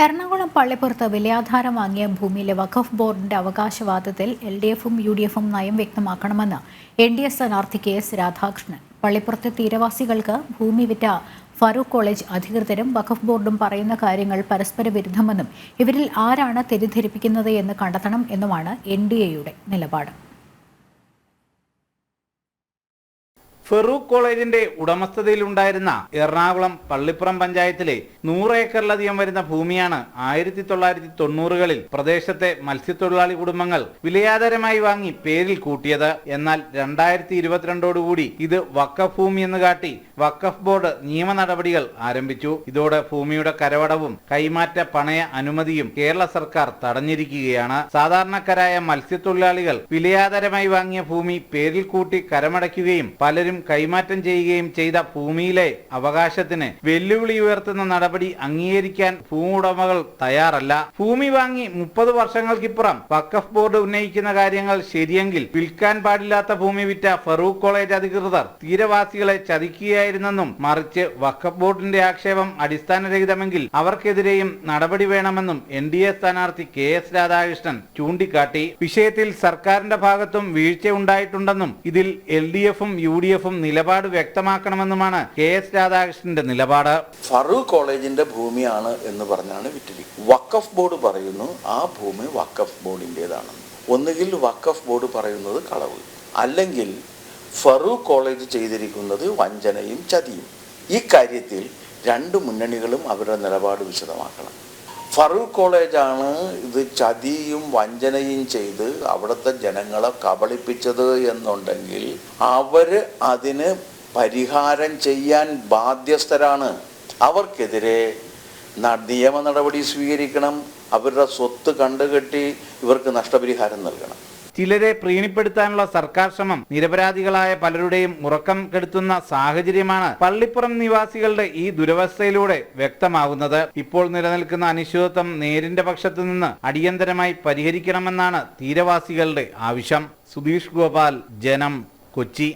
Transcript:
എറണാകുളം പള്ളിപ്പുറത്ത് വിലയാധാരം വാങ്ങിയ ഭൂമിയിലെ വഖഫ് ബോർഡിന്റെ അവകാശവാദത്തിൽ LDFും UDFും നയം വ്യക്തമാക്കണമെന്ന് NDA സ്ഥാനാർത്ഥി KS രാധാകൃഷ്ണൻ. പള്ളിപ്പുറത്തെ തീരവാസികൾക്ക് ഭൂമി വിറ്റ ഫറൂഖ് കോളേജ് അധികൃതരും വഖഫ് ബോർഡും പറയുന്ന കാര്യങ്ങൾ പരസ്പര വിരുദ്ധമെന്നും ഇവരിൽ ആരാണ് തെറ്റിദ്ധരിപ്പിക്കുന്നത് എന്ന് കണ്ടെത്തണം എന്നുമാണ് NDAയുടെ നിലപാട്. ഫറൂഖ് കോളേജിന്റെ ഉടമസ്ഥതയിലുണ്ടായിരുന്ന എറണാകുളം പള്ളിപ്പുറം പഞ്ചായത്തിലെ 100 ഏക്കറിലധികം വരുന്ന ഭൂമിയാണ് 1990കളിൽ പ്രദേശത്തെ മത്സ്യത്തൊഴിലാളി കുടുംബങ്ങൾ വിലയാധാരമായി വാങ്ങി പേരിൽ കൂട്ടിയത്. എന്നാൽ 2022ഓടുകൂടി ഇത് വഖഫ് ഭൂമി എന്ന് കാട്ടി വഖഫ് ബോർഡ് നിയമ നടപടികൾ ആരംഭിച്ചു. ഇതോടെ ഭൂമിയുടെ കരവടവും കൈമാറ്റ പണയ അനുമതിയും കേരള സർക്കാർ തടഞ്ഞിരിക്കുകയാണ്. സാധാരണക്കാരായ മത്സ്യത്തൊഴിലാളികൾ വിലയാധാരമായി വാങ്ങിയ ഭൂമി പേരിൽ കൂട്ടി കരമടയ്ക്കുകയും പലരും കൈമാറ്റം ചെയ്യുകയും ചെയ്ത ഭൂമിയിലെ അവകാശത്തിന് വെല്ലുവിളി ഉയർത്തുന്ന നടപടി അംഗീകരിക്കാൻ ഭൂവുടമകൾ തയ്യാറല്ല. ഭൂമി വാങ്ങി 30 വർഷങ്ങൾക്കിപ്പുറം വഖഫ് ബോർഡ് ഉന്നയിക്കുന്ന കാര്യങ്ങൾ ശരിയെങ്കിൽ വിൽക്കാൻ പാടില്ലാത്ത ഭൂമി വിറ്റ ഫറൂഖ് കോളേജ് അധികൃതർ തീരവാസികളെ ചതിക്കുകയായിരുന്നെന്നും മറിച്ച് വഖഫ് ബോർഡിന്റെ ആക്ഷേപം അടിസ്ഥാനരഹിതമെങ്കിൽ അവർക്കെതിരെയും നടപടി വേണമെന്നും NDA സ്ഥാനാർത്ഥി KS രാധാകൃഷ്ണൻ ചൂണ്ടിക്കാട്ടി. വിഷയത്തിൽ സർക്കാരിന്റെ ഭാഗത്തും വീഴ്ച ഉണ്ടായിട്ടുണ്ടെന്നും ഇതിൽ LDFും UDFും നിലപാട് വ്യക്തമാക്കണമെന്നുമാണ് KS രാധാകൃഷ്ണന്റെ നിലപാട്. ഫറൂഖ് കോളേജിന്റെ ഭൂമിയാണ് എന്ന് പറഞ്ഞാണ് വിറ്റിരിക്കുന്നത്. വഖഫ് ബോർഡ് പറയുന്നു ആ ഭൂമി വഖഫ് ബോർഡിൻ്റെതാണ്. ഒന്നുകിൽ വഖഫ് ബോർഡ് പറയുന്നത് കളവ്, അല്ലെങ്കിൽ ഫറൂഖ് കോളേജ് ചെയ്തിരിക്കുന്നത് വഞ്ചനയും ചതിയും. ഈ കാര്യത്തിൽ രണ്ട് മുന്നണികളും അവരുടെ നിലപാട് വിശദമാക്കണം. ഫറൂഖ് കോളേജാണ് ഇത് ചതിയും വഞ്ചനയും ചെയ്ത് അവിടുത്തെ ജനങ്ങളെ കബളിപ്പിച്ചത് എന്നുണ്ടെങ്കിൽ അവർ അതിന് പരിഹാരം ചെയ്യാൻ ബാധ്യസ്ഥരാണ്. അവർക്കെതിരെ നിയമ നടപടി സ്വീകരിക്കണം. അവരുടെ സ്വത്ത് കണ്ടുകെട്ടി ഇവർക്ക് നഷ്ടപരിഹാരം നൽകണം. ചിലരെ പ്രീണിപ്പെടുത്താനുള്ള സർക്കാർ ശ്രമം നിരപരാധികളായ പലരുടെയും ഉറക്കം കെടുത്തുന്ന സാഹചര്യമാണ് പള്ളിപ്പുറം നിവാസികളുടെ ഈ ദുരവസ്ഥയിലൂടെ വ്യക്തമാകുന്നത്. ഇപ്പോൾ നിലനിൽക്കുന്ന അനിശ്ചിതത്വം നേരിന്റെ പക്ഷത്തു നിന്ന് അടിയന്തരമായി പരിഹരിക്കണമെന്നാണ് തീരവാസികളുടെ ആവശ്യം. സുധീഷ് ഗോപാൽ, ജനം, കൊച്ചി.